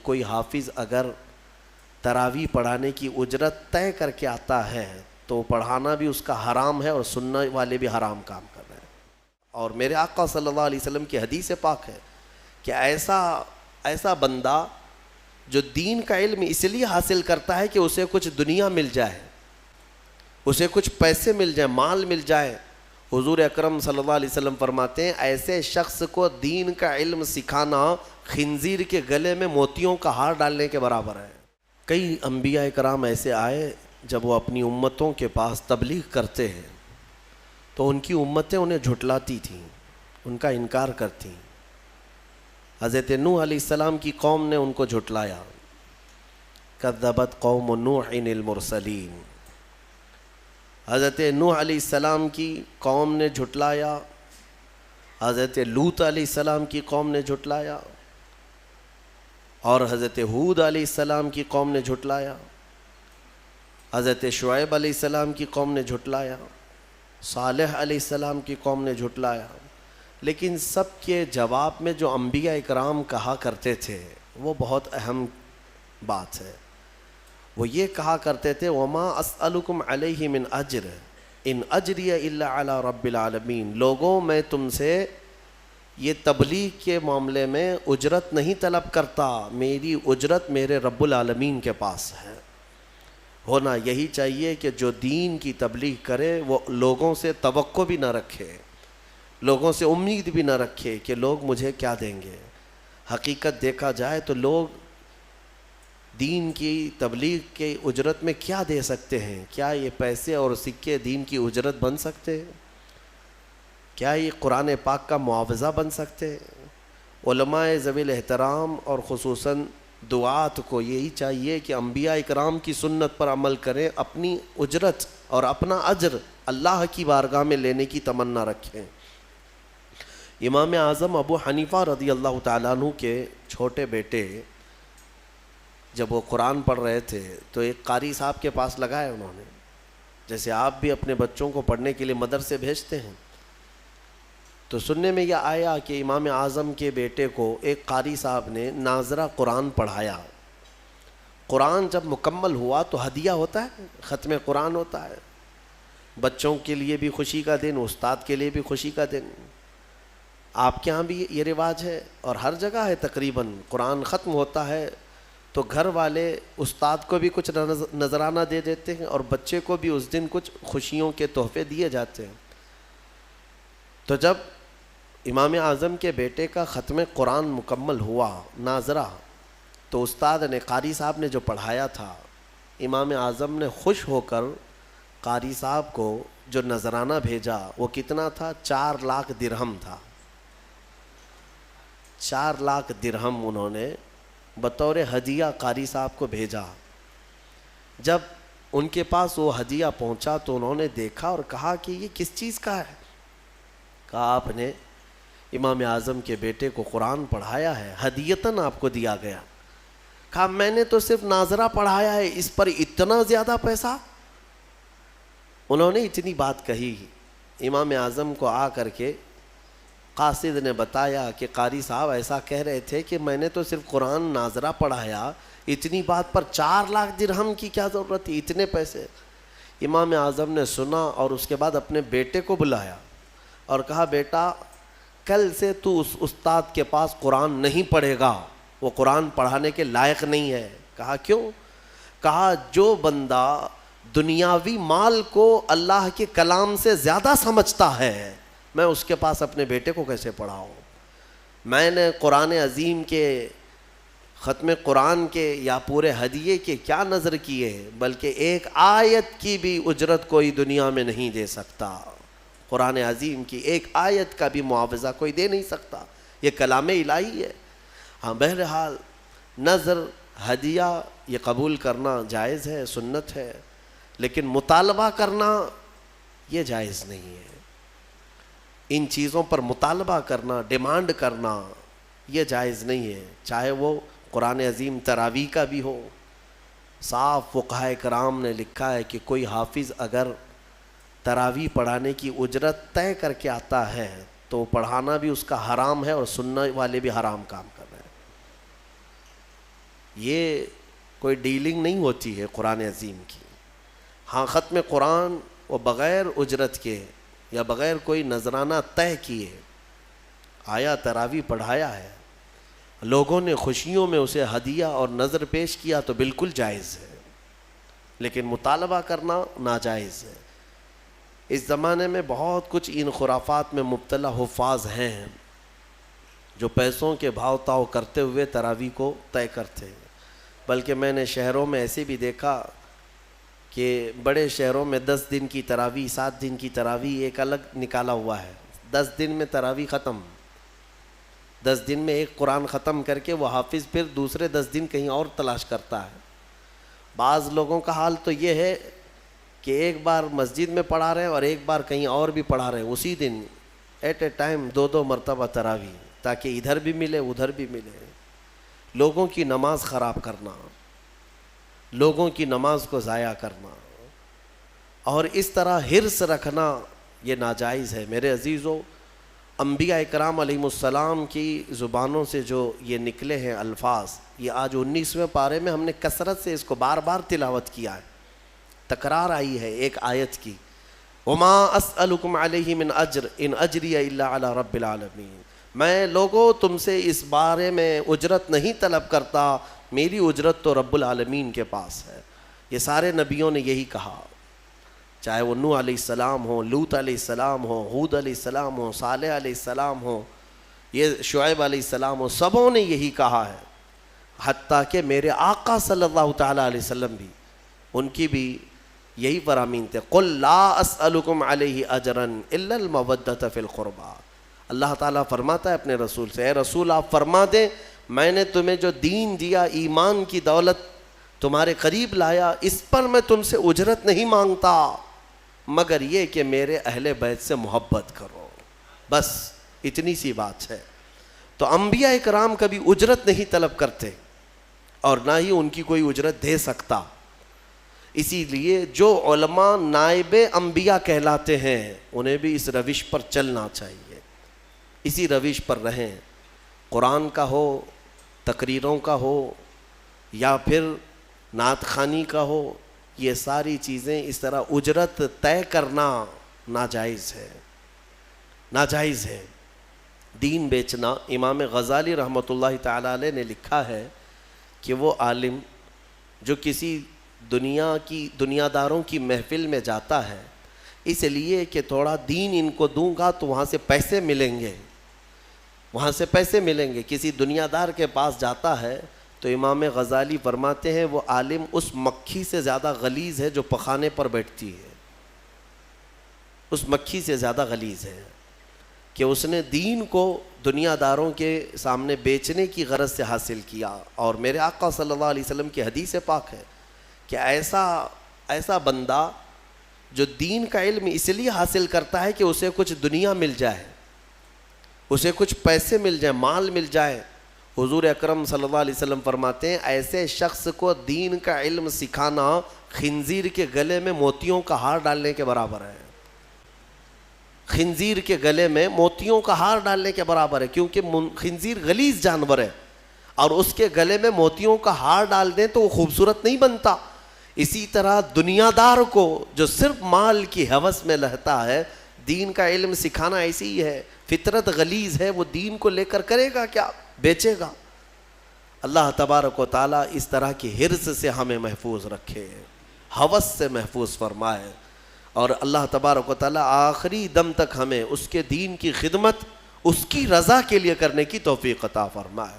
کوئی حافظ اگر تراویح پڑھانے کی اجرت طے کر کے آتا ہے تو پڑھانا بھی اس کا حرام ہے اور سننے والے بھی حرام کام کر رہے ہیں. اور میرے آقا صلی اللہ علیہ وسلم کی حدیث پاک ہے کہ ایسا بندہ جو دین کا علم اس لیے حاصل کرتا ہے کہ اسے کچھ دنیا مل جائے، اسے کچھ پیسے مل جائیں، مال مل جائے. حضور اکرم صلی اللہ علیہ وسلم فرماتے ہیں ایسے شخص کو دین کا علم سکھانا خنزیر کے گلے میں موتیوں کا ہار ڈالنے کے برابر ہے. کئی انبیاء کرام ایسے آئے جب وہ اپنی امتوں کے پاس تبلیغ کرتے ہیں تو ان کی امتیں انہیں جھٹلاتی تھیں، ان کا انکار کرتیں. حضرت نوح علیہ السلام کی قوم نے ان کو جھٹلایا. کذبت قوم نوح المرسلین. حضرت نوح علیہ السلام کی قوم نے جھٹلایا، حضرت لوط علیہ السلام کی قوم نے جھٹلایا، اور حضرت ہود علیہ السلام کی قوم نے جھٹلایا، حضرت شعیب علیہ السلام کی قوم نے جھٹلایا، صالح علیہ السلام کی قوم نے جھٹلایا. لیکن سب کے جواب میں جو انبیاء اکرام کہا کرتے تھے وہ بہت اہم بات ہے. وہ یہ کہا کرتے تھے وما اسألکم علیہ من اجر ان اجری الا علی رب العالمین. لوگوں میں تم سے یہ تبلیغ کے معاملے میں اجرت نہیں طلب کرتا، میری اجرت میرے رب العالمین کے پاس ہے. ہونا یہی چاہیے کہ جو دین کی تبلیغ کرے وہ لوگوں سے توقع بھی نہ رکھے، لوگوں سے امید بھی نہ رکھے کہ لوگ مجھے کیا دیں گے. حقیقت دیکھا جائے تو لوگ دین کی تبلیغ کے اجرت میں کیا دے سکتے ہیں؟ کیا یہ پیسے اور سکے دین کی اجرت بن سکتے ہیں؟ کیا یہ قرآن پاک کا معاوضہ بن سکتے ہیں؟ علماء ذوی الاحترام اور خصوصاً دعات کو یہی چاہیے کہ انبیاء اکرام کی سنت پر عمل کریں، اپنی اجرت اور اپنا اجر اللہ کی بارگاہ میں لینے کی تمنا رکھیں. امام اعظم ابو حنیفہ رضی اللہ تعالیٰ عنہ کے چھوٹے بیٹے جب وہ قرآن پڑھ رہے تھے تو ایک قاری صاحب کے پاس لگایا انہوں نے، جیسے آپ بھی اپنے بچوں کو پڑھنے کے لیے مدرسے بھیجتے ہیں. تو سننے میں یہ آیا کہ امام اعظم کے بیٹے کو ایک قاری صاحب نے ناظرہ قرآن پڑھایا. قرآن جب مکمل ہوا تو ہدیہ ہوتا ہے، ختم قرآن ہوتا ہے. بچوں کے لیے بھی خوشی کا دن، استاد کے لیے بھی خوشی کا دن. آپ کے ہاں بھی یہ رواج ہے اور ہر جگہ ہے تقریباً. قرآن ختم ہوتا ہے تو گھر والے استاد کو بھی کچھ نذرانہ دے دیتے ہیں اور بچے کو بھی اس دن کچھ خوشیوں کے تحفے دیے جاتے ہیں. تو جب امام اعظم کے بیٹے کا ختم قرآن مکمل ہوا ناظرہ، تو استاد نے، قاری صاحب نے جو پڑھایا تھا، امام اعظم نے خوش ہو کر قاری صاحب کو جو نذرانہ بھیجا وہ کتنا تھا؟ 4 لاکھ درہم تھا. 4 لاکھ درہم انہوں نے بطور ہدیہ قاری صاحب کو بھیجا. جب ان کے پاس وہ ہدیہ پہنچا تو انہوں نے دیکھا اور کہا کہ یہ کس چیز کا ہے؟ کہا آپ نے امام اعظم کے بیٹے کو قرآن پڑھایا ہے، ہدیتاً آپ کو دیا گیا. کہا میں نے تو صرف ناظرہ پڑھایا ہے، اس پر اتنا زیادہ پیسہ؟ انہوں نے اتنی بات کہی. امام اعظم کو آ کر کے قاصد نے بتایا کہ قاری صاحب ایسا کہہ رہے تھے کہ میں نے تو صرف قرآن ناظرہ پڑھایا، اتنی بات پر 4 لاکھ درہم کی کیا ضرورت تھی، اتنے پیسے؟ امام اعظم نے سنا اور اس کے بعد اپنے بیٹے کو بلایا اور کہا بیٹا کل سے تو اس استاد کے پاس قرآن نہیں پڑھے گا، وہ قرآن پڑھانے کے لائق نہیں ہے. کہا کیوں؟ کہا جو بندہ دنیاوی مال کو اللہ کے کلام سے زیادہ سمجھتا ہے میں اس کے پاس اپنے بیٹے کو کیسے پڑھاؤں؟ میں نے قرآن عظیم کے ختم قرآن کے یا پورے ہدیے کے کیا نظر کیے، بلکہ ایک آیت کی بھی اجرت کوئی دنیا میں نہیں دے سکتا. قرآن عظیم کی ایک آیت کا بھی معاوضہ کوئی دے نہیں سکتا، یہ کلام الہی ہے. ہاں بہرحال نظر ہدیہ یہ قبول کرنا جائز ہے، سنت ہے، لیکن مطالبہ کرنا یہ جائز نہیں ہے. ان چیزوں پر مطالبہ کرنا، ڈیمانڈ کرنا یہ جائز نہیں ہے، چاہے وہ قرآن عظیم تراویح کا بھی ہو. صاف فقہائے کرام نے لکھا ہے کہ کوئی حافظ اگر تراویح پڑھانے کی اجرت طے کر کے آتا ہے تو پڑھانا بھی اس کا حرام ہے اور سننے والے بھی حرام کام کر رہے ہیں. یہ کوئی ڈیلنگ نہیں ہوتی ہے قرآن عظیم کی. ہاں ختم قرآن وہ بغیر اجرت کے یا بغیر کوئی نذرانہ طے کیے آیا تراویح پڑھایا ہے, لوگوں نے خوشیوں میں اسے ہدیہ اور نذر پیش کیا تو بالکل جائز ہے, لیکن مطالبہ کرنا ناجائز ہے. اس زمانے میں بہت کچھ ان خرافات میں مبتلا حفاظ ہیں جو پیسوں کے بھاؤ تاؤ کرتے ہوئے تراویح کو طے کرتے ہیں. بلکہ میں نے شہروں میں ایسے بھی دیکھا کہ بڑے شہروں میں 10 دن کی تراویح 7 دن کی تراویح ایک الگ نکالا ہوا ہے. 10 دن میں تراویح ختم, 10 دن میں ایک قرآن ختم کر کے وہ حافظ پھر دوسرے 10 دن کہیں اور تلاش کرتا ہے. بعض لوگوں کا حال تو یہ ہے کہ ایک بار مسجد میں پڑھا رہے ہیں اور ایک بار کہیں اور بھی پڑھا رہے ہیں اسی دن ایٹ اے ٹائم 2 مرتبہ تراویح, تاکہ ادھر بھی ملے ادھر بھی ملے. لوگوں کی نماز خراب کرنا, لوگوں کی نماز کو ضائع کرنا اور اس طرح حرص رکھنا یہ ناجائز ہے. میرے عزیزو, انبیاء اکرام علیہم السلام کی زبانوں سے جو یہ نکلے ہیں الفاظ, یہ آج 19ویں پارے میں ہم نے کثرت سے اس کو بار بار تلاوت کیا ہے, تکرار آئی ہے ایک آیت کی, وما اسألکم علیہ من اجر ان اجری الا علی رب العالمین. میں لوگوں تم سے اس بارے میں اجرت نہیں طلب کرتا, میری اجرت تو رب العالمین کے پاس ہے. یہ سارے نبیوں نے یہی کہا, چاہے وہ نوح علیہ السلام ہو, لوط علیہ السلام ہو, ہود علیہ السلام ہو, صالح علیہ السلام ہو, یہ شعیب علیہ السلام ہو, سبوں نے یہی کہا ہے. حتیٰ کہ میرے آقا صلی اللہ تعالیٰ علیہ وسلم بھی, ان کی بھی یہی فرامین تھے, قل لا اسألکم علیہ اجرا الا المودۃ فی القربى. اللہ تعالیٰ فرماتا ہے اپنے رسول سے, اے رسول آپ فرما دیں میں نے تمہیں جو دین دیا, ایمان کی دولت تمہارے قریب لایا, اس پر میں تم سے اجرت نہیں مانگتا مگر یہ کہ میرے اہل بیت سے محبت کرو, بس اتنی سی بات ہے. تو انبیاء اکرام کبھی اجرت نہیں طلب کرتے اور نہ ہی ان کی کوئی اجرت دے سکتا. اسی لیے جو علماء نائب انبیاء کہلاتے ہیں انہیں بھی اس روش پر چلنا چاہیے, اسی روش پر رہیں. قرآن کا ہو, تقریروں کا ہو یا پھر نعت خوانی کا ہو, یہ ساری چیزیں اس طرح اجرت طے کرنا ناجائز ہے, ناجائز ہے. دین بیچنا, امام غزالی رحمۃ اللہ تعالیٰ علیہ نے لکھا ہے کہ وہ عالم جو کسی دنیا داروں کی محفل میں جاتا ہے اس لیے کہ تھوڑا دین ان کو دوں گا تو وہاں سے پیسے ملیں گے, وہاں سے پیسے ملیں گے, کسی دنیا دار کے پاس جاتا ہے تو امام غزالی فرماتے ہیں وہ عالم اس مکھی سے زیادہ غلیظ ہے جو پخانے پر بیٹھتی ہے, اس مکھی سے زیادہ غلیظ ہے کہ اس نے دین کو دنیا داروں کے سامنے بیچنے کی غرض سے حاصل کیا. اور میرے آقا صلی اللہ علیہ وسلم کی حدیث پاک ہے کہ ایسا بندہ جو دین کا علم اس لیے حاصل کرتا ہے کہ اسے کچھ دنیا مل جائے, اسے کچھ پیسے مل جائیں, مال مل جائے. حضور اکرم صلی اللہ علیہ وسلم فرماتے ہیں ایسے شخص کو دین کا علم سکھانا خنزیر کے گلے میں موتیوں کا ہار ڈالنے کے برابر ہے. خنزیر کے گلے میں موتیوں کا ہار ڈالنے کے برابر ہے, کیونکہ خنزیر غلیظ جانور ہے اور اس کے گلے میں موتیوں کا ہار ڈال دیں تو وہ خوبصورت نہیں بنتا. اسی طرح دنیا دار کو جو صرف مال کی ہوس میں رہتا ہے, دین کا علم سکھانا ایسی ہی ہے, فطرت غلیظ ہے, وہ دین کو لے کر کرے گا کیا, بیچے گا. اللہ تبارک و تعالیٰ اس طرح کی حرص سے ہمیں محفوظ رکھے, ہوس سے محفوظ فرمائے, اور اللہ تبارک و تعالیٰ آخری دم تک ہمیں اس کے دین کی خدمت اس کی رضا کے لیے کرنے کی توفیق عطا فرمائے.